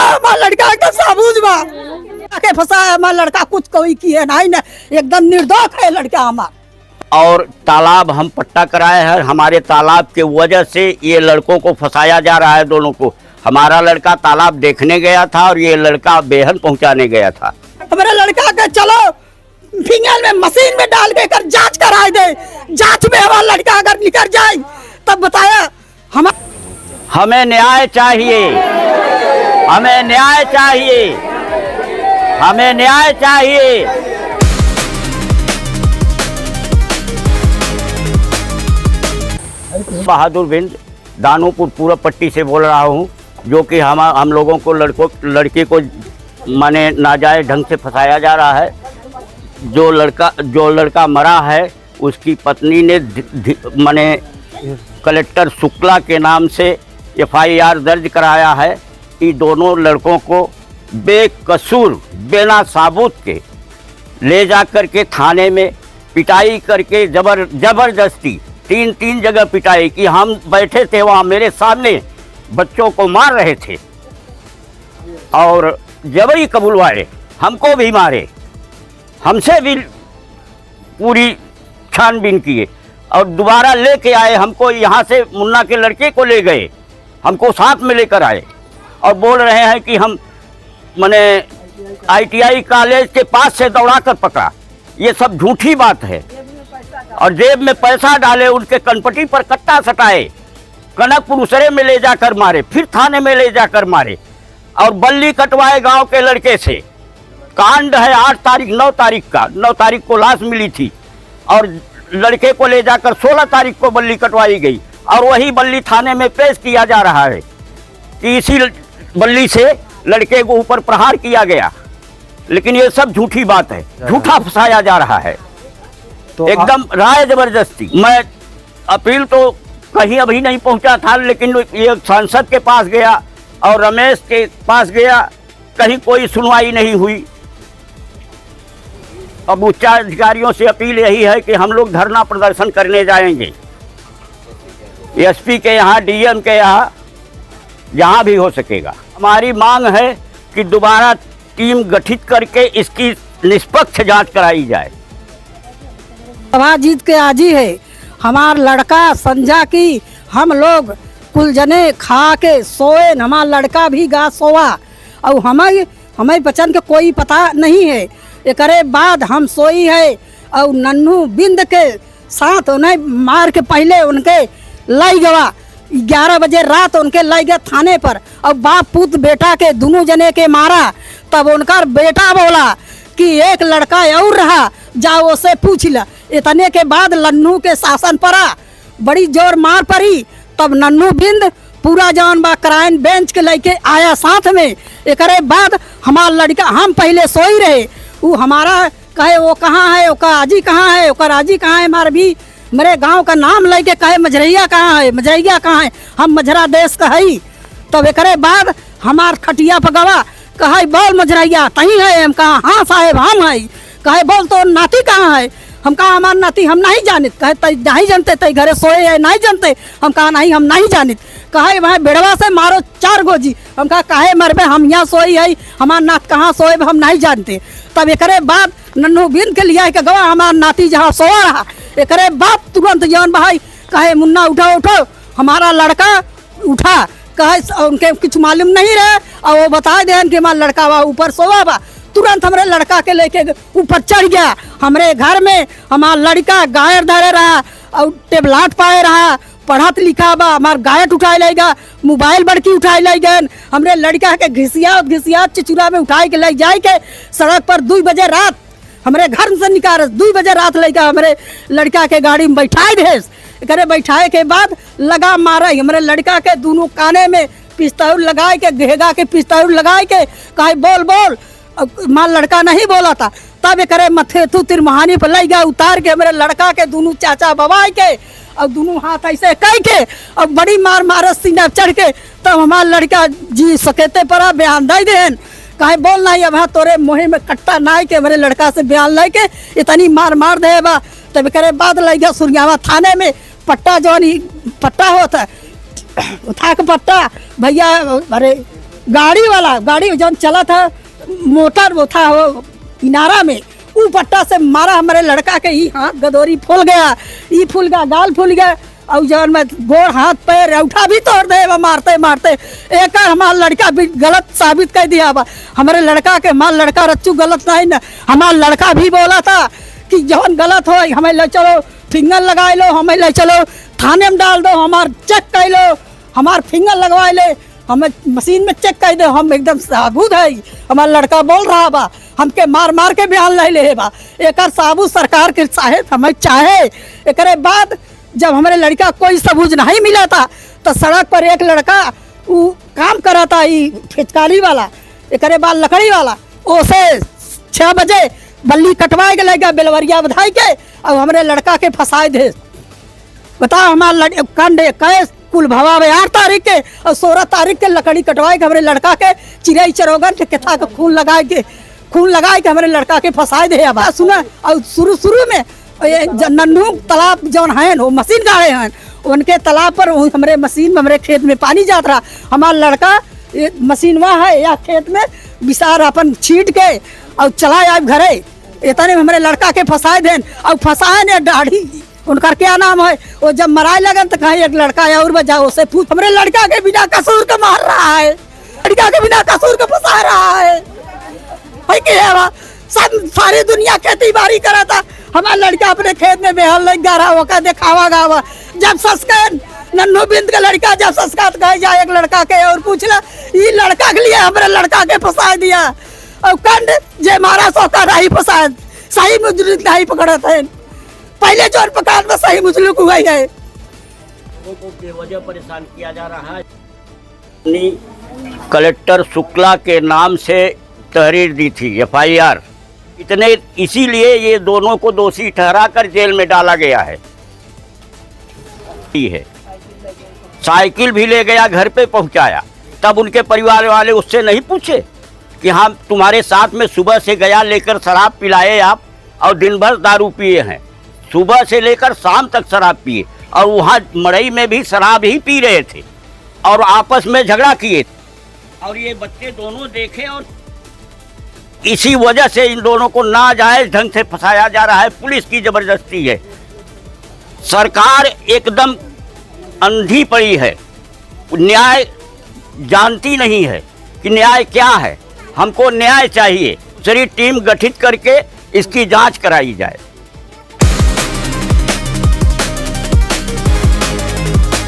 हमारा लड़का के साबूज बा के फंसाया। हमारा लड़का कुछ कोई किए नहीं ना, एकदम निर्दोष है लड़का हमारा। और तालाब हम पट्टा कराए हैं, हमारे तालाब के वजह से ये लड़कों को फंसाया जा रहा है दोनों को। हमारा लड़का तालाब देखने गया था और ये लड़का बेहन पहुंचाने गया था। हमारा लड़का के चलो फिंगर में मशीन में डाल के कर जांच कराए दे, जांच में हमारा लड़का अगर निकल जाए तब बताया। हमें न्याय चाहिए, हमें न्याय चाहिए, हमें न्याय चाहिए। बहादुर बिंद दानोपुर पूर्व पट्टी से बोल रहा हूँ, जो कि हम लोगों को लड़के को माने नाजायज ढंग से फंसाया जा रहा है। जो लड़का मरा है उसकी पत्नी ने माने कलेक्टर शुक्ला के नाम से FIR दर्ज कराया है कि दोनों लड़कों को बेकसूर बिना सबूत के ले जा कर के थाने में पिटाई करके जबरदस्ती 3 जगह पिटाई की। हम बैठे थे वहाँ, मेरे सामने बच्चों को मार रहे थे और जबरी कबूलवाए, हमको भी मारे, हमसे भी पूरी छानबीन किए और दोबारा लेके आए हमको। यहाँ से मुन्ना के लड़के को ले गए, हमको साथ में लेकर आए और बोल रहे हैं कि हम माने ITI कॉलेज के पास से दौड़ा कर पकड़ा। ये सब झूठी बात है। और जेब में पैसा डाले, उनके कनपटी पर कट्टा सटाए, कनकपुर उसरे में ले जाकर मारे, फिर थाने में ले जाकर मारे और बल्ली कटवाए गांव के लड़के से। कांड है 8 तारीख 9 तारीख का। 9 तारीख को लाश मिली थी और लड़के को ले जाकर 16 तारीख को बल्ली कटवाई गई और वही बल्ली थाने में पेश किया जा रहा है कि इसी बल्ली से लड़के को ऊपर प्रहार किया गया। लेकिन ये सब झूठी बात है, झूठा फंसाया जा रहा है, तो एकदम राय जबरदस्ती। मैं अपील तो कहीं अभी नहीं पहुंचा था, लेकिन ये सांसद के पास गया और रमेश के पास गया, कहीं कोई सुनवाई नहीं हुई। अब उच्चाधिकारियों से अपील यही है कि हम लोग धरना प्रदर्शन करने जाएंगे SP के यहाँ, DM के यहाँ, जहाँ भी हो सकेगा। हमारी मांग है कि दोबारा टीम गठित करके इसकी निष्पक्ष जांच कराई जाए। सभा जीत के आज ही है हमारा लड़का संजा की, हम लोग कुल जने खा के सोए, हमारा लड़का भी गा सोआ और हमें बचन के कोई पता नहीं है। एकरे बाद हम सोई है और नन्नू बिंद के साथ उन्हें मार के पहले उनके लाई गवा 11 बजे रात उनके लाई गए थाने पर और बाप पुत बेटा के दोनों जने के मारा। तब उनका बेटा बोला कि एक लड़का और रहा, जाओ उससे पूछ ला। इतने के बाद नन्नू के शासन पड़ा, बड़ी जोर मार पड़ी। तब नन्नू बिंद पूरा जवान बा क्राइम बेंच के लेके आया साथ में। एक बाद हमारा लड़का, हम पहले सोई रहे, वो हमारा कहे वो कहाँ है, ओका आजी कहाँ है, ओका आजी कहाँ है, हमारे भी मेरे गांव का नाम लेके कहे मझरैया कहाँ है, मझरैया कहाँ है, हम मझरा देश का है। तब एक बाद हमार खटिया पर गवा कहे बोल मझरैया तही है, हम कहा हाँ साहेब हम है। कहे बोल तो नाती कहाँ है, हम कहा हमार नाती हम नहीं जानित। कहे नहीं जानते तई घरे सोए है नहीं जानते, हम कहा नहीं हम नहीं जानित। कहे वह बेड़वा से मारो 4 गोजी, हम कहा काहे मरबे, हम यहाँ सोई है, हमार नात कहाँ सोए हम नहीं जानते। तब एक बाद नन्नू बिन के लिया के गवा हमार नाती जहाँ सोआ रहा। एक बाप तुरंत जौन भाई कहे मुन्ना उठो उठो, हमारा लड़का उठा। कहे उनके कुछ मालूम नहीं रहे और वो बता दे कि हमारा लड़का वहाँ ऊपर सोवा बा। तुरंत हमारे लड़का के लेके ऊपर चढ़ गया। हमारे घर में हमारा लड़का गायर धरे रहा और टेबलाट पाए रहा, पढ़त लिखा बा। हमारा गायट उठाए लेगा, मोबाइल बड़की उठाए ले गए। हमरे लड़का के घिसिया चिचुरा में उठाए के ले जाए के सड़क पर 2 बजे रात हमारे घर से निकाल 2 बजे रात लेकर हमारे लड़का के गाड़ी में बैठाए दे। करे बैठाए के बाद लगा मारे हमारे लड़का के दोनों काने में पिस्तौल लगाए के, घेगा के पिस्तौल लगाए के कहे बोल बोल। मार लड़का नहीं बोला था। तब करे मथे तू तिरमहानी पर ले गया, उतार के हमारे लड़का के दोनों चाचा बवाए के और दोनों हाथ ऐसे कह के और बड़ी मार मारस सीना चढ़ के। तब हमारा लड़का जी सकेते पर बयान दे देन कहे बोल नहीं अब तोरे मोहे में कट्टा ना के हमारे लड़का से बयान ले के इतनी मार दे बा। तब करे बाद ले गया सुरगावा थाने में, पट्टा जो पट्टा होता उठा के पट्टा भैया अरे गाड़ी जब चला था मोटर वो था वो इनारा में, ऊ पट्टा से मारा हमारे लड़का के ही हाथ गदोरी फूल गया, ई फूल गया, गाल फूल गया, और जब मैं गोड़ हाथ पैर उठा भी तोड़ दे मारते मारते। एक हमारा लड़का भी गलत साबित कर दिया बा। हमारे लड़का के हमारा लड़का रच्चू गलत नहीं ना, हमारा लड़का भी बोला था कि जवन गलत हो हमें ले चलो फिंगर लगा लो, हमें ले चलो थाने में डाल दो, हमार चेक कर लो, हमार फिंगर लगवा ले, हमें मशीन में चेक कर दो, हम एकदम साबुत है। हमारा लड़का बोल रहा बा हमके मार मार के बयान ले ले बा। एक साबुत सरकार के चाहे हमें चाहे। एक बाद जब हमारे लड़का कोई सबूत नहीं मिला था तो सड़क पर एक लड़का वो काम करा था फिचकारी वाला, एक बाद लकड़ी वाला, उसे 6 बजे बल्ली कटवाए के लेगा बेलवरिया बधाई के, और हमारे लड़का के फंसाए दे। बताओ हमारा कंड कैस कुल भवावे 8 तारीख के और 16 तारीख के लकड़ी कटवाए के हमारे लड़का के चिड़ई चरोगन के कथा के खून लगाए के हमारे लड़का के फंसाए दे। अब सुना, और शुरू में नन्हू तालाब जौन है वो मशीन गाड़े हैं, उनके तालाब पर हमारे मशीन में हमारे खेत में पानी जाता रहा। हमारा लड़का मशीन वहाँ है या खेत में विसार अपन छीट के और चला आए घरे, इतने हमारे लड़का के फंसाए देन। और फंसाए ने दाढ़ी उनका क्या नाम है, वो जब मराए लगन तो कहीं एक लड़का है और बजाओ उसे पूछ, हमारे लड़का के बिना कसूर का मार रहा है, लड़का के बिना कसूर का फंसा रहा है। सब सारी दुनिया खेती बाड़ी करा था, हमारा लड़का अपने खेत में बेहल लग गा रहा होगा दिखावा गावा। जब संस्कार नन्नू बिंद का लड़का जब संस्कार कहे जाए एक लड़का के और पूछला ये लड़का के लिए हमारे लड़का के फंसा दिया, और कंड जे मारा सौका नहीं फंसा, सही मुजरिम नहीं पकड़ा थे, पहले चोर पकड़ा में सही मुजरिम हुआ है। लोगों को बेवजह परेशान किया जा रहा है। कलेक्टर शुक्ला के नाम से तहरीर दी थी FIR, इसीलिए ये दोनों को दोषी ठहराकर जेल में डाला गया है। साइकिल भी ले गया, घर पे पहुंचाया, तब उनके परिवार वाले उससे नहीं पूछे कि हाँ तुम्हारे साथ में सुबह से गया लेकर शराब पिलाए आप और दिन भर दारू पिए हैं, सुबह से लेकर शाम तक शराब पिए, और वहाँ मड़ई में भी शराब ही पी रहे थे और आपस में झगड़ा किए, और ये बच्चे दोनों देखे, और इसी वजह से इन दोनों को नाजायज ढंग से फंसाया जा रहा है। पुलिस की जबरदस्ती है, सरकार एकदम अंधी पड़ी है, न्याय जानती नहीं है कि न्याय क्या है। हमको न्याय चाहिए, सारी टीम गठित करके इसकी जांच कराई जाए।